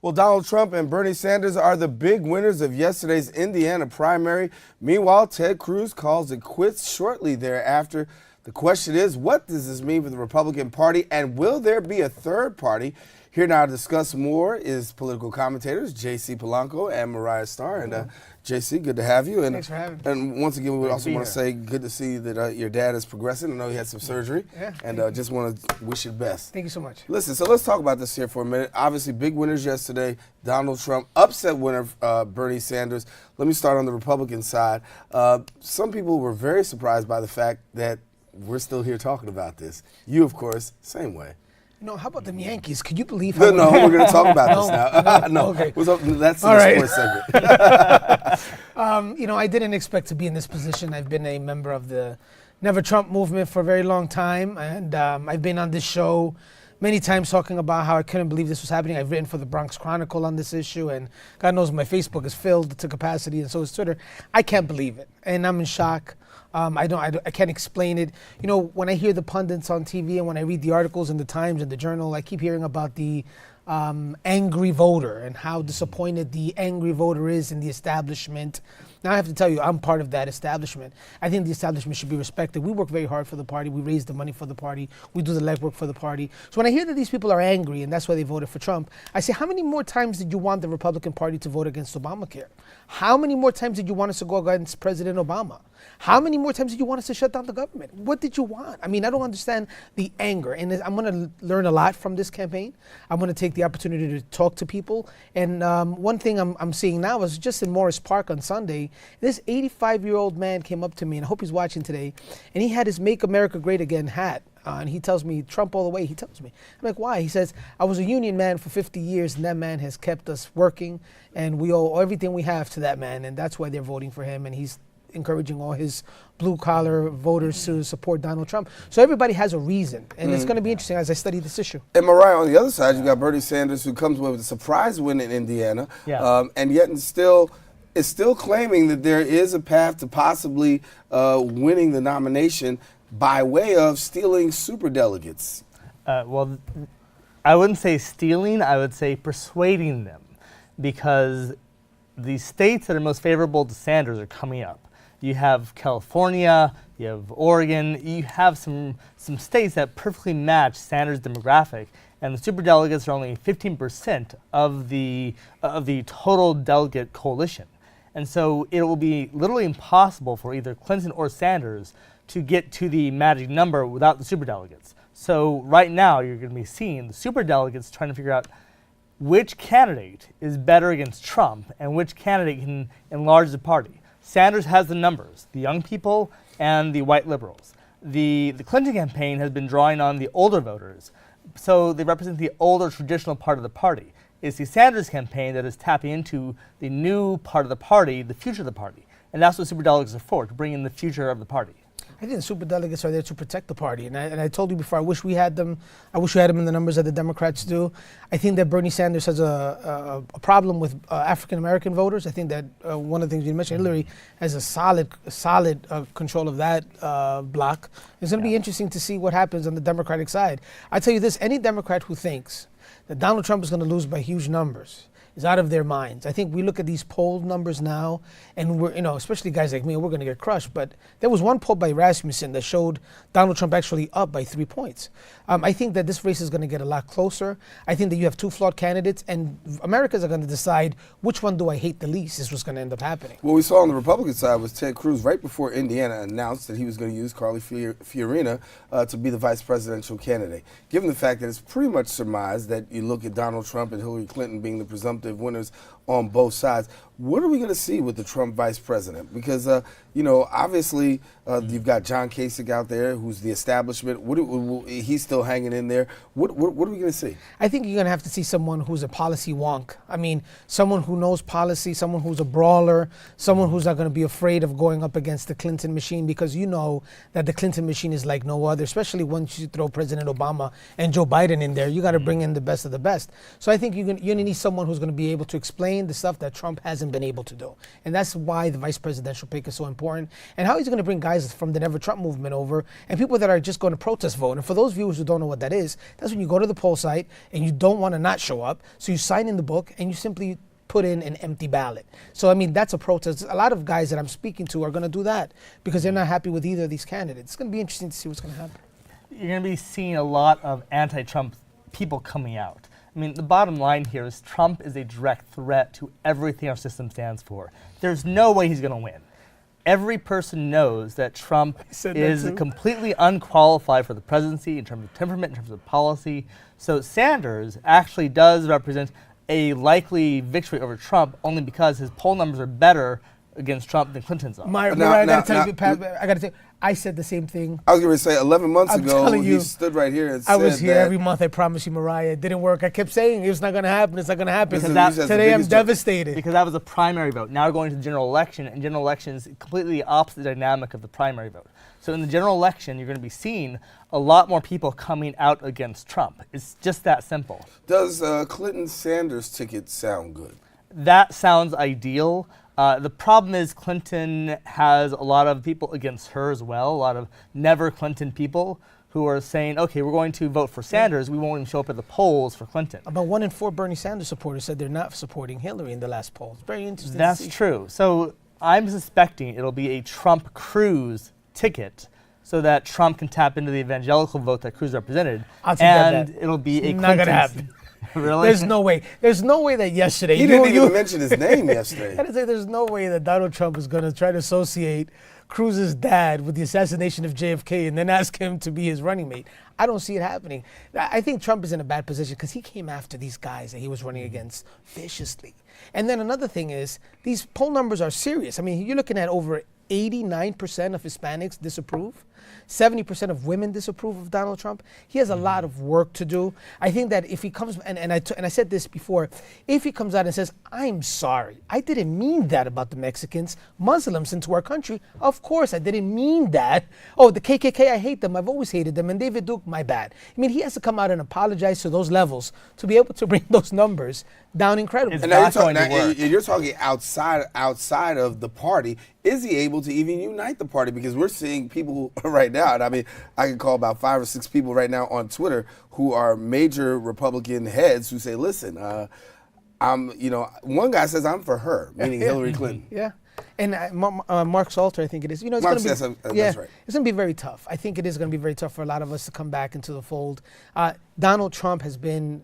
Well, Donald Trump and Bernie Sanders are the big winners of yesterday's Indiana primary. Meanwhile, Ted Cruz calls it quits shortly thereafter. The question is, what does this mean for the Republican Party, and will there be a third party? Here now to discuss more is political commentators J.C. Polanco and Mariah Starr. And J.C., good to have you. And, thanks for having me. And once again, we also want to say good to see that your dad is progressing. I know he had some surgery. Yeah, and just want to wish you the best. Thank you so much. Listen, so let's talk about this here for a minute. Obviously, big winners yesterday. Donald Trump, upset winner Bernie Sanders. Let me start on the Republican side. Some people were very surprised by the fact that we're still here talking about this. You, of course, same way. No, how about them Yankees? Could you believe how No, we're going to talk about this now. No, okay. That's All the right. sports segment. I didn't expect to be in this position. I've been a member of the Never Trump movement for a very long time, and I've been on this show many times talking about how I couldn't believe this was happening. I've written for the Bronx Chronicle on this issue, and God knows my Facebook is filled to capacity, and so is Twitter. I can't believe it, and I'm in shock. I can't explain it. You know, when I hear the pundits on TV and when I read the articles in the Times and the Journal, I keep hearing about the angry voter and how disappointed the angry voter is in the establishment. Now I have to tell you, I'm part of that establishment. I think the establishment should be respected. We work very hard for the party. We raise the money for the party. We do the legwork for the party. So when I hear that these people are angry and that's why they voted for Trump, I say, how many more times did you want the Republican Party to vote against Obamacare? How many more times did you want us to go against President Obama? How many more times did you want us to shut down the government? What did you want? I mean, I don't understand the anger. And I'm going to learn a lot from this campaign. I'm going to take the opportunity to talk to people. And one thing I'm seeing now is just in Morris Park on Sunday, this 85-year-old man came up to me, and I hope he's watching today, and he had his Make America Great Again hat. And he tells me, Trump all the way, he tells me. I'm like, why? He says, I was a union man for 50 years, and that man has kept us working, and we owe everything we have to that man, and that's why they're voting for him, and he's encouraging all his blue-collar voters to support Donald Trump. So everybody has a reason, and it's going to be interesting as I study this issue. And Mariah, on the other side, you got Bernie Sanders, who comes with a surprise win in Indiana, and yet is still claiming that there is a path to possibly winning the nomination by way of stealing superdelegates. Well, I wouldn't say stealing, I would say persuading them, because the states that are most favorable to Sanders are coming up. You have California, you have Oregon, you have some states that perfectly match Sanders' demographic, and the superdelegates are only 15% of the total delegate coalition. And so it will be literally impossible for either Clinton or Sanders to get to the magic number without the superdelegates. So right now you're going to be seeing the superdelegates trying to figure out which candidate is better against Trump and which candidate can enlarge the party. Sanders has the numbers, the young people and the white liberals. The Clinton campaign has been drawing on the older voters, so they represent the older traditional part of the party. It's the Sanders campaign that is tapping into the new part of the party, the future of the party. And that's what superdelegates are for, to bring in the future of the party. I think the superdelegates are there to protect the party. And I told you before, I wish we had them. I wish we had them in the numbers that the Democrats do. I think that Bernie Sanders has a problem with African-American voters. I think that one of the things you mentioned, Hillary has a solid control of that block. It's going to be interesting to see what happens on the Democratic side. I tell you this, any Democrat who thinks that Donald Trump is going to lose by huge numbers is out of their minds. I think we look at these poll numbers now, and we're, especially guys like me, we're going to get crushed. But there was one poll by Rasmussen that showed Donald Trump actually up by 3 points. I think that this race is going to get a lot closer. I think that you have two flawed candidates, and Americans are going to decide which one do I hate the least is what's going to end up happening. What we saw on the Republican side was Ted Cruz right before Indiana announced that he was going to use Carly Fiorina to be the vice presidential candidate. Given the fact that it's pretty much surmised that you look at Donald Trump and Hillary Clinton being the presumptive winners on both sides, what are we going to see with the Trump vice president? Because, obviously you've got John Kasich out there who's the establishment. He's still hanging in there. What are we going to see? I think you're going to have to see someone who's a policy wonk. I mean, someone who knows policy, someone who's a brawler, someone who's not going to be afraid of going up against the Clinton machine, because you know that the Clinton machine is like no other, especially once you throw President Obama and Joe Biden in there. You got to bring in the best of the best. So I think you're going to need someone who's going to to be able to explain the stuff that Trump hasn't been able to do. And that's why the vice presidential pick is so important. And how he's going to bring guys from the Never Trump movement over and people that are just going to protest vote. And for those viewers who don't know what that is, that's when you go to the poll site and you don't want to not show up. So you sign in the book and you simply put in an empty ballot. So, I mean, that's a protest. A lot of guys that I'm speaking to are going to do that because they're not happy with either of these candidates. It's going to be interesting to see what's going to happen. You're going to be seeing a lot of anti-Trump people coming out. I mean, the bottom line here is Trump is a direct threat to everything our system stands for. There's no way he's going to win. Every person knows that Trump is completely unqualified for the presidency in terms of temperament, in terms of policy. So Sanders actually does represent a likely victory over Trump only because his poll numbers are better against Trump than Clinton's are. I got to tell you, Pat, I said the same thing. I was going to say 11 months I'm ago, telling you, he stood right here and said I was here that every month, I promise you, Mariah. It didn't work. I kept saying it's not going to happen. It's not going to happen. Today I'm devastated. Because that was a primary vote. Now we're going to the general election, and general election is completely the opposite dynamic of the primary vote. So in the general election, you're going to be seeing a lot more people coming out against Trump. It's just that simple. Does Clinton-Sanders ticket sound good? That sounds ideal. The problem is Clinton has a lot of people against her as well, a lot of never Clinton people who are saying, okay, we're going to vote for Sanders. We won't even show up at the polls for Clinton. About 1 in 4 Bernie Sanders supporters said they're not supporting Hillary in the last poll. It's very interesting. That's true. So I'm suspecting it'll be a Trump-Cruz ticket so that Trump can tap into the evangelical vote that Cruz represented. And it'll be a Clinton. Not going to happen. Really? There's no way. There's no way that yesterday. He didn't even mention his name yesterday. I had to say, there's no way that Donald Trump is going to try to associate Cruz's dad with the assassination of JFK and then ask him to be his running mate. I don't see it happening. I think Trump is in a bad position because he came after these guys that he was running against viciously. And then another thing is, these poll numbers are serious. I mean, you're looking at over 89% of Hispanics disapprove. 70% of women disapprove of Donald Trump. He has a lot of work to do. I think that if he comes, and I said this before, if he comes out and says, I'm sorry, I didn't mean that about the Mexicans, Muslims into our country, of course I didn't mean that. Oh, the KKK, I hate them, I've always hated them, and David Duke, my bad. I mean, he has to come out and apologize to those levels to be able to bring those numbers down incredibly. It's and now you're talking outside of the party. Is he able to even unite the party? Because we're seeing people right now, and I mean, I can call about 5 or 6 people right now on Twitter who are major Republican heads who say, listen, one guy says I'm for her, meaning Hillary Clinton. Yeah. And Mark Salter, I think it is. You know, it's going to be that's right. It's going to be very tough. I think it is going to be very tough for a lot of us to come back into the fold. Donald Trump has been,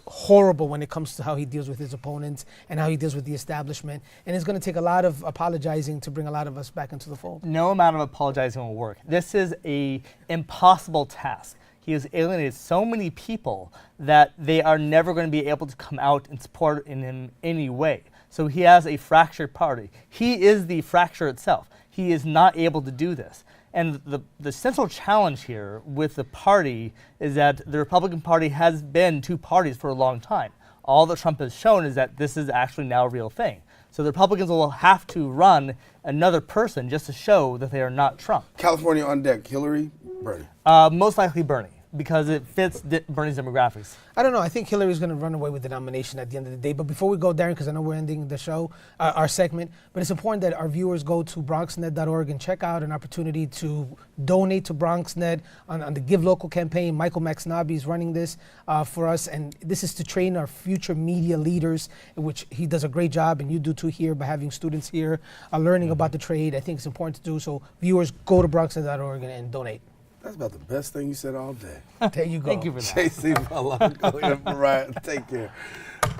horrible when it comes to how he deals with his opponents and how he deals with the establishment. And it's going to take a lot of apologizing to bring a lot of us back into the fold. No amount of apologizing will work. This is an impossible task. He has alienated so many people that they are never going to be able to come out and support in him any way. So he has a fractured party. He is the fracture itself. He is not able to do this. And the central challenge here with the party is that the Republican Party has been 2 parties for a long time. All that Trump has shown is that this is actually now a real thing. So the Republicans will have to run another person just to show that they are not Trump. California on deck, Hillary, Bernie? Most likely Bernie, because it fits Bernie's demographics. I don't know. I think Hillary's going to run away with the nomination at the end of the day. But before we go, Darren, because I know we're ending the show, our segment, but it's important that our viewers go to bronxnet.org and check out an opportunity to donate to BronxNet on the Give Local campaign. Michael Maxnabi is running this for us, and this is to train our future media leaders, which he does a great job, and you do too here by having students here learning about the trade. I think it's important to do. So viewers, go to bronxnet.org and donate. That's about the best thing you said all day. There you go. Thank you for that. JC Malongo, Mariah, take care.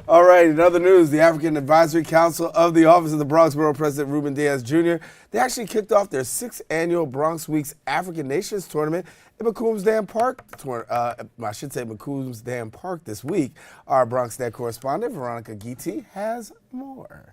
All right, in other news, the African Advisory Council of the Office of the Bronx Borough President Ruben Diaz Jr., they actually kicked off their 6th annual Bronx Weeks African Nations Tournament in McCombs Dam Park. McCombs Dam Park this week. Our BronxNet correspondent, Veronica Guiti, has more.